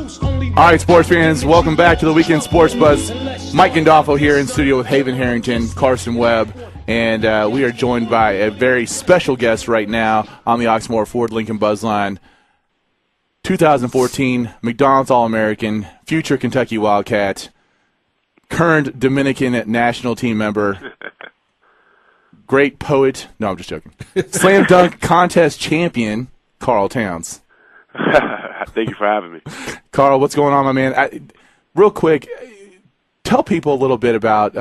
All right, sports fans, welcome back to the Weekend Sports Buzz. Mike Gandolfo here in studio with Haven Harrington, Carson Webb, and we are joined by a very special guest right now on the Oxmoor Ford Lincoln Buzzline. 2014 McDonald's All-American, future Kentucky Wildcat, current Dominican National team member, great poet. No, I'm just joking. Slam dunk contest champion, Karl Towns. Thank you for having me. Karl, what's going on, my man? Real quick, tell people a little bit about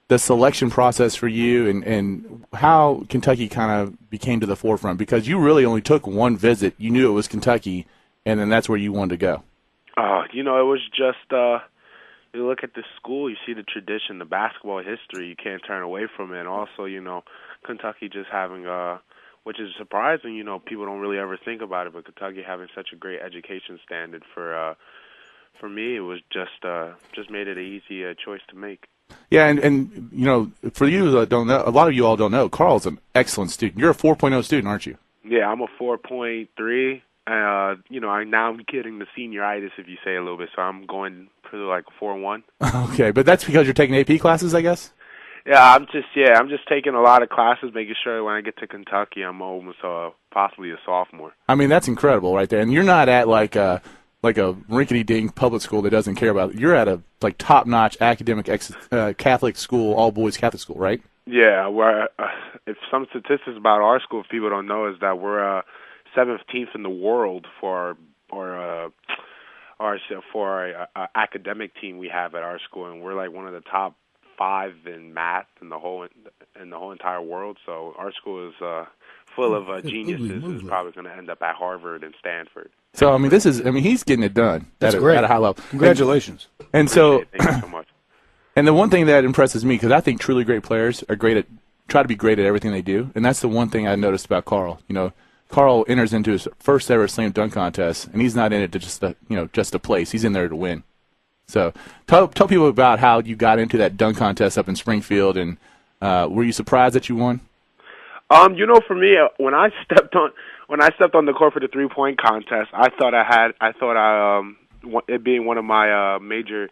the selection process for you and how Kentucky kind of became to the forefront, because you really only took one visit. You knew it was Kentucky, and then that's where you wanted to go. It was just you look at the school, you see the tradition, the basketball history, you can't turn away from it. And also, Kentucky just having which is surprising, people don't really ever think about it, but Kentucky having such a great education standard for me, it was just made it an easy choice to make. Yeah, and for you that don't know, a lot of you all don't know, Karl's an excellent student. You're a 4.0 student, aren't you? Yeah, I'm a 4.3. Now I'm getting the senioritis, if you say a little bit, so I'm going for like a 4.1. Okay, but that's because you're taking AP classes, I guess? Yeah, I'm just taking a lot of classes, making sure when I get to Kentucky, I'm almost possibly a sophomore. I mean, that's incredible right there. And you're not at like a rinkety-dink public school that doesn't care about it. You're at a top-notch academic Catholic school, all-boys Catholic school, right? Yeah, if some statistics about our school, if people don't know, is that we're 17th in the world for our academic team we have at our school, and we're like one of the top 5 in math in the whole entire world. So our school is full of geniuses who's probably going to end up at Harvard and Stanford. So he's getting it done. That's great. At a high level. Congratulations. And so, thank you so much. And the one thing that impresses me, because I think truly great players are try to be great at everything they do, and that's the one thing I noticed about Karl. Karl enters into his first ever slam dunk contest, and he's not in it to just to place. He's in there to win. So tell people about how you got into that dunk contest up in Springfield, and were you surprised that you won? For me, when I stepped on the court for the 3-point contest, I thought it being one of my major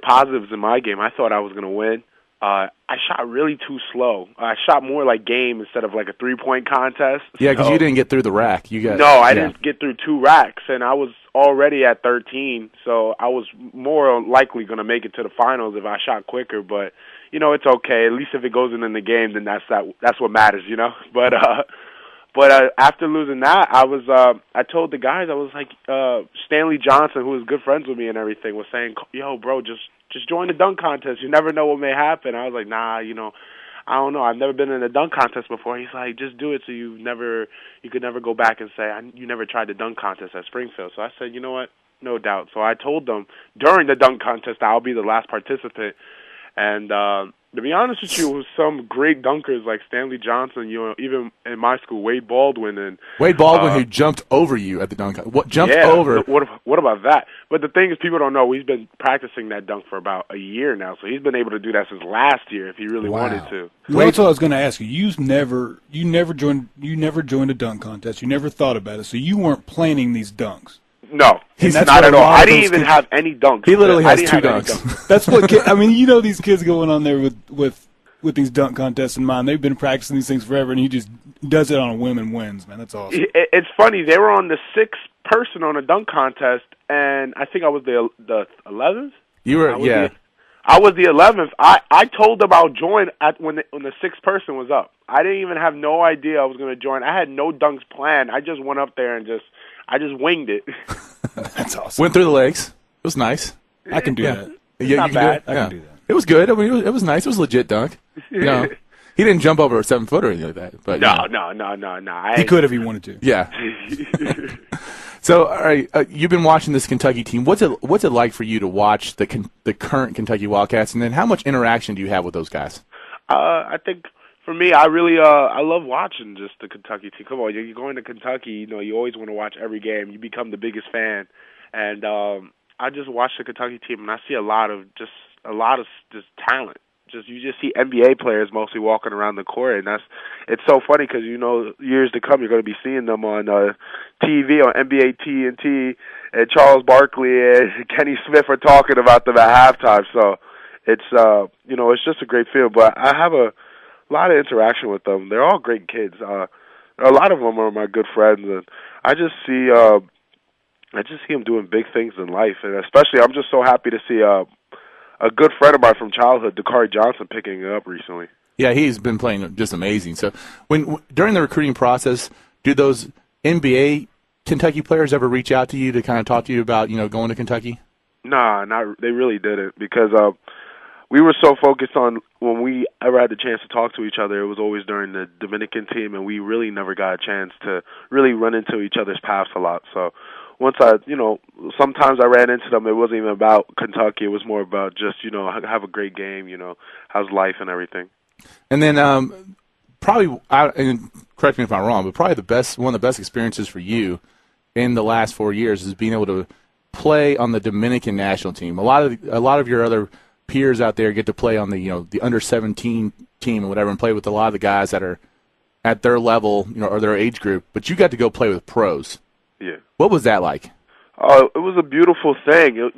positives in my game, I thought I was going to win. I shot really too slow. I shot more like game instead of like a 3-point contest. Yeah, because you didn't get through the rack. I didn't get through 2 racks, and I was already at 13, so I was more likely going to make it to the finals if I shot quicker. But it's okay. At least if it goes in the game, then that's what matters. But after losing that, I told the guys, I was like, Stanley Johnson, who was good friends with me and everything, was saying, yo, bro, just join the dunk contest. You never know what may happen. I was like, nah, I don't know. I've never been in a dunk contest before. He's like, just do it so you could never go back and say, you never tried the dunk contest at Springfield. So I said, you know what? No doubt. So I told them during the dunk contest I'll be the last participant. And to be honest with you, with some great dunkers like Stanley Johnson, even in my school, Wade Baldwin, who jumped over you at the dunk. Over? What about that? But the thing is, people don't know he's been practicing that dunk for about a year now, so he's been able to do that since last year if he really wanted to. Well, that's what I was going to ask you. You never joined a dunk contest. You never thought about it, so you weren't planning these dunks. No, he's not at all. I didn't even have any dunks. He literally has 2 dunks. That's what these kids going on there with these dunk contests in mind. They've been practicing these things forever, and he just does it on a whim and wins. Man, that's awesome. It's funny. They were on the 6th person on a dunk contest, and I think I was the 11th. You were, yeah. I was the 11th. I told them I'll join when the 6th person was up. I didn't even have no idea I was going to join. I had no dunks planned. I just went up there and I just winged it. That's awesome. Went through the legs. It was nice. I can do that. Yeah, not bad. I can do that. It was good. I mean, it was nice. It was a legit dunk. He didn't jump over a 7-footer or anything like that. But no. He could if he wanted to. Yeah. So, all right, you've been watching this Kentucky team. What's it like for you to watch the current Kentucky Wildcats, and then how much interaction do you have with those guys? I think for me, I really I love watching just the Kentucky team. Come on, you're going to Kentucky. You always want to watch every game. You become the biggest fan, and I just watch the Kentucky team, and I see a lot of talent. you just see NBA players mostly walking around the court, and it's so funny because years to come you're going to be seeing them on TV on NBA TNT, and Charles Barkley and Kenny Smith are talking about them at halftime. So it's it's just a great feel. But I have a lot of interaction with them. They're all great kids. A lot of them are my good friends, and I just see them doing big things in life, and especially I'm just so happy to see a good friend of mine from childhood, Dakari Johnson, picking it up recently. Yeah, he's been playing just amazing. So during the recruiting process, do those NBA Kentucky players ever reach out to you to kind of talk to you about going to Kentucky? Nah, they really didn't, because we were so focused on when we ever had the chance to talk to each other, it was always during the Dominican team, and we really never got a chance to really run into each other's paths a lot. So once sometimes I ran into them, it wasn't even about Kentucky. It was more about just, have a great game, how's life and everything. And then probably, and correct me if I'm wrong, but probably one of the best experiences for you in the last 4 years is being able to play on the Dominican National team. A lot of your other peers out there get to play on the under 17 team and whatever, and play with a lot of the guys that are at their level, or their age group. But you got to go play with pros. Yeah. What was that like? Oh, it was a beautiful thing.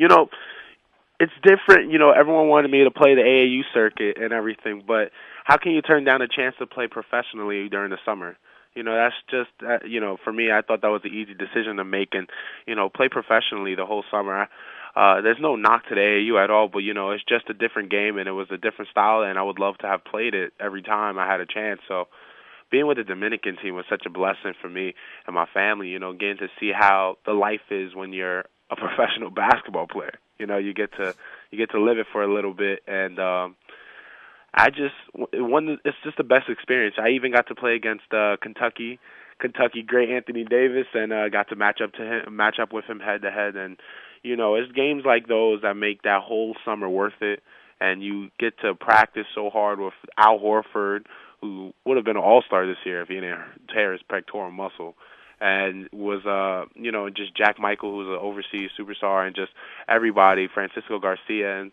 It's different. Everyone wanted me to play the AAU circuit and everything, but how can you turn down a chance to play professionally during the summer? That's just, for me, I thought that was an easy decision to make, and, play professionally the whole summer. There's no knock to the AAU at all, but, it's just a different game, and it was a different style, and I would love to have played it every time I had a chance. So being with the Dominican team was such a blessing for me and my family, getting to see how the life is when you're a professional basketball player. You get to live it for a little bit, and it's just the best experience. I even got to play against Kentucky great Anthony Davis, and got to match up with him head to head. And it's games like those that make that whole summer worth it. And you get to practice so hard with Al Horford, who would have been an all-star this year if he didn't tear his pectoral muscle, and was just Jack Michael, who's an overseas superstar, and just everybody, Francisco Garcia. And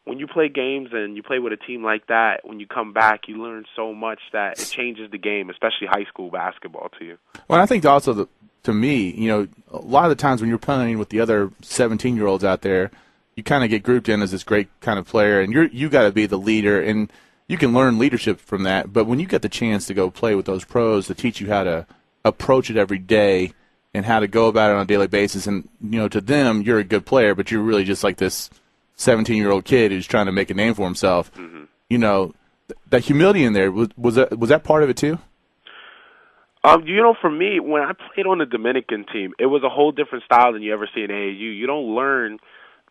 when you play games and you play with a team like that, when you come back, you learn so much that it changes the game, especially high school basketball to you. Well, I think also, to me, a lot of the times when you're playing with the other 17-year-olds out there, you kind of get grouped in as this great kind of player, and you got to be the leader, and you can learn leadership from that. But when you get the chance to go play with those pros to teach you how to approach it every day and how to go about it on a daily basis, and to them, you're a good player, but you're really just like this 17-year-old kid who's trying to make a name for himself. Mm-hmm. That humility in there, was that part of it too? For me, when I played on the Dominican team, it was a whole different style than you ever see in AAU. You don't learn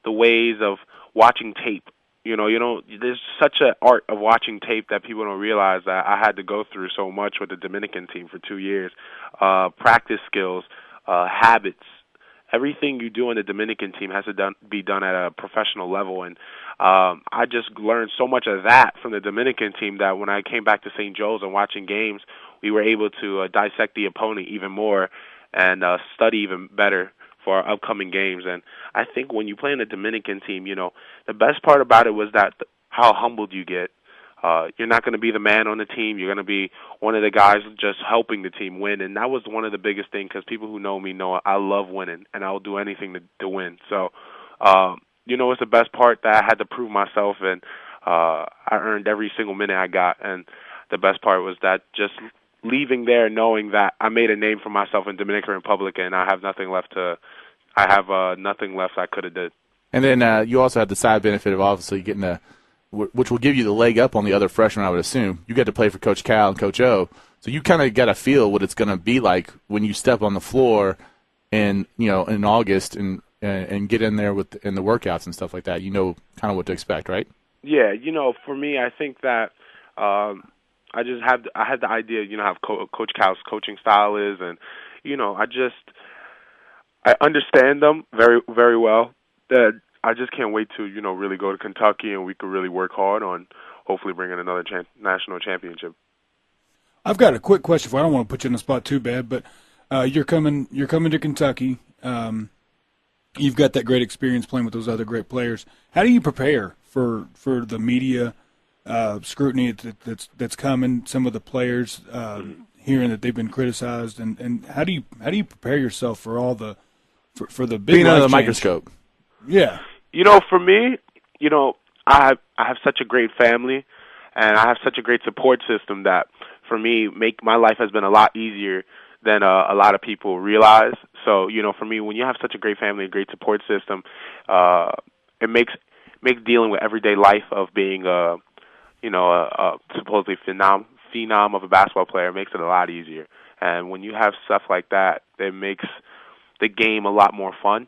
the ways of watching tape. There's such an art of watching tape that people don't realize that I had to go through so much with the Dominican team for 2 years. Practice skills, habits. Everything you do on the Dominican team has to be done at a professional level, and I just learned so much of that from the Dominican team that when I came back to St. Joe's and watching games, we were able to dissect the opponent even more and study even better for our upcoming games. And I think when you play in the Dominican team, the best part about it was that how humbled you get. You're not going to be the man on the team. You're going to be one of the guys just helping the team win. And that was one of the biggest things, because people who know me know I love winning, and I'll do anything to win. So, it's the best part that I had to prove myself, and I earned every single minute I got. And the best part was that just leaving there knowing that I made a name for myself in Dominican Republic, and I have nothing left I could have did. And then you also had the side benefit of obviously getting which will give you the leg up on the other freshmen, I would assume. You get to play for Coach Cal and Coach O, so you kind of got to feel what it's going to be like when you step on the floor in August and get in there in the workouts and stuff like that. Kind of what to expect, right? Yeah, for me, I think that I had the idea, how Coach Cal's coaching style is, and I understand them very, very well. That I just can't wait to really go to Kentucky, and we could really work hard on hopefully bringing another national championship. I've got a quick question for you. I don't want to put you on the spot too bad, but you're coming to Kentucky. You've got that great experience playing with those other great players. How do you prepare for the media scrutiny that's coming. Some of the players hearing that they've been criticized, and how do you prepare yourself for all the for the big being under the change? microscope? Yeah, For me, I have such a great family, and I have such a great support system that for me, my life has been a lot easier than a lot of people realize. So, for me, when you have such a great family, a great support system, it makes dealing with everyday life of being a supposedly phenom of a basketball player makes it a lot easier. And when you have stuff like that, it makes the game a lot more fun.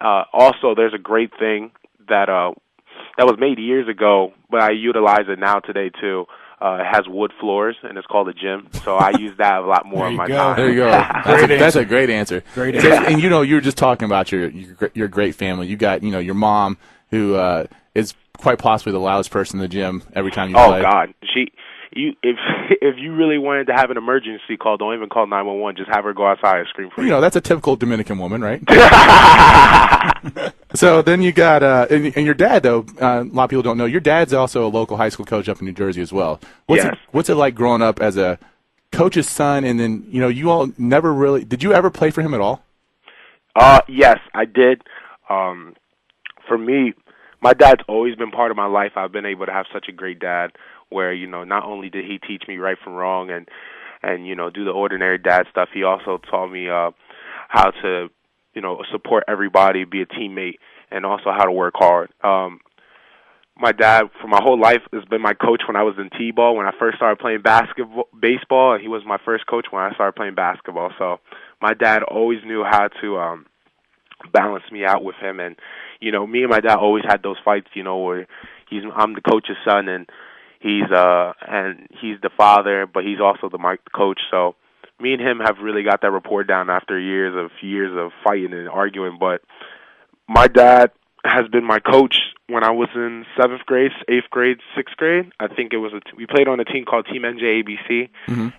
Also, there's a great thing that was made years ago, but I utilize it now today too. It has wood floors, and it's called a gym. So I use that a lot more of my time. There you go. That's a great answer. Great answer. And you were just talking about your great family. You got your mom who is quite possibly the loudest person in the gym every time you play. Oh God, if you really wanted to have an emergency call, don't even call 911. Just have her go outside and scream for you. That's a typical Dominican woman, right? So then you got and your dad, though. A lot of people don't know your dad's also a local high school coach up in New Jersey as well. What's it like growing up as a coach's son? And then you all never really did you ever play for him at all? Yes, I did. For me, my dad's always been part of my life. I've been able to have such a great dad where, not only did he teach me right from wrong and do the ordinary dad stuff, he also taught me how to, support everybody, be a teammate, and also how to work hard. My dad, for my whole life, has been my coach when I was in T-ball. When I first started playing baseball, and he was my first coach when I started playing basketball. So my dad always knew how to balance me out with him. And, me and my dad always had those fights, where I'm the coach's son, and he's the father, but he's also the coach. So me and him have really got that rapport down after years of fighting and arguing. But my dad has been my coach when I was in 7th grade, 8th grade, 6th grade. I think it was we played on a team called Team NJABC,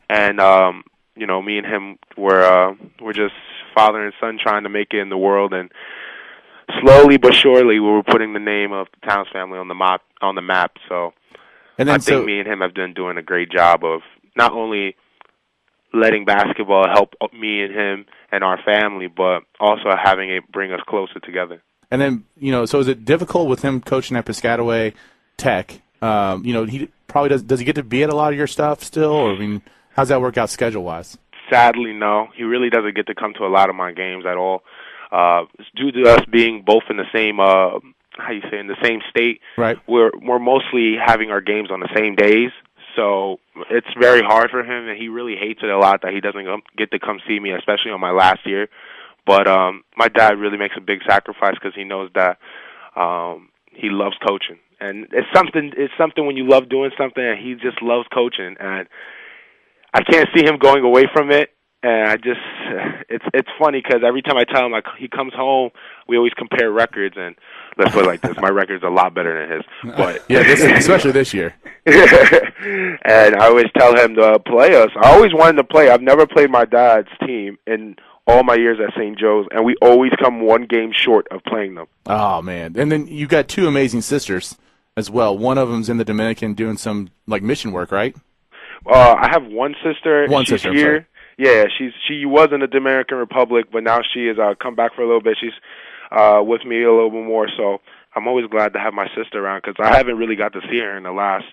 and me and him were just father and son trying to make it in the world, and slowly but surely we were putting the name of the Towns family on the map. So and then, I think me and him have been doing a great job of not only letting basketball help me and him and our family, but also having it bring us closer together. And then, so is it difficult with him coaching at Piscataway Tech? He probably does he get to be at a lot of your stuff still? Or, how's that work out schedule-wise? Sadly, no. He really doesn't get to come to a lot of my games at all. It's due to us being both in the same, in the same state. Right. We're mostly having our games on the same days. So it's very hard for him, and he really hates it a lot that he doesn't get to come see me, especially on my last year. But my dad really makes a big sacrifice because he knows that he loves coaching, and it's something when you love doing something, and he just loves coaching, and I can't see him going away from it. And it's funny because every time I tell him he comes home, we always compare records, and let's put it like this: my record's a lot better than his. But yeah, especially this year. And I always tell him to play us. I always wanted to play. I've never played my dad's team in all my years at St. Joe's, and we always come one game short of playing them. Oh man! And then you got two amazing sisters as well. One of them's in the Dominican doing some mission work, right? I have one sister. One she's sister. Here. Yeah, she was in the Dominican Republic, but now she is come back for a little bit. She's with me a little bit more, so I'm always glad to have my sister around because I haven't really got to see her in the last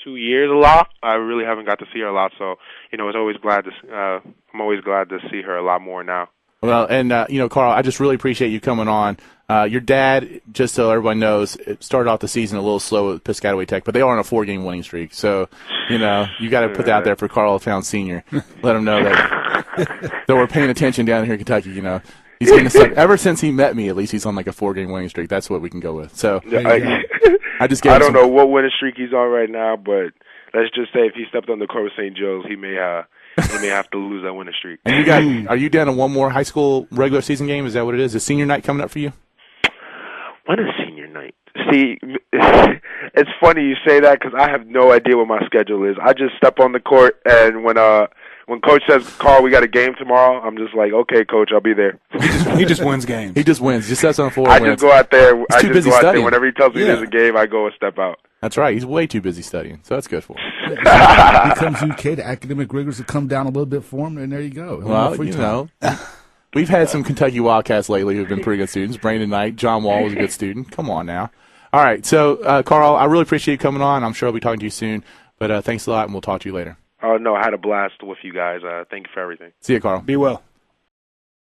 2 years a lot. I really haven't got to see her a lot, so it's always I'm always glad to see her a lot more now. Well, and Karl, I just really appreciate you coming on. Your dad, just so everyone knows, it started off the season a little slow with Piscataway Tech, but they are on a 4-game winning streak. So, you got to put that out there for Karl Towns Sr. Let him know that we're paying attention down here in Kentucky. He's getting stuff. Ever since he met me, at least he's on like a 4-game winning streak. That's what we can go with. So, I don't know what winning streak he's on right now, but let's just say if he stepped on the court with St. Joe's, he may have to lose that winning streak. And are you down to one more high school regular season game? Is that what it is? Is senior night coming up for you? When is senior night? See, it's funny you say that because I have no idea what my schedule is. I just step on the court, and when when Coach says, "Carl, we got a game tomorrow," I'm just like, "Okay, Coach, I'll be there." He just wins games. He just wins. Just sets on the floor. I just go out there. He's too busy studying. Whenever he tells me there's a game, I go a step out. That's right. He's way too busy studying, so that's good for him. He comes UK, the academic rigors will come down a little bit for him, and there you go. Well, you know, we've had some Kentucky Wildcats lately who've been pretty good students. Brandon Knight, John Wall was a good student. Come on now. All right, so, Carl, I really appreciate you coming on. I'm sure I'll be talking to you soon, but thanks a lot, and we'll talk to you later. Oh, no, I had a blast with you guys. Thank you for everything. See you, Carl. Be well.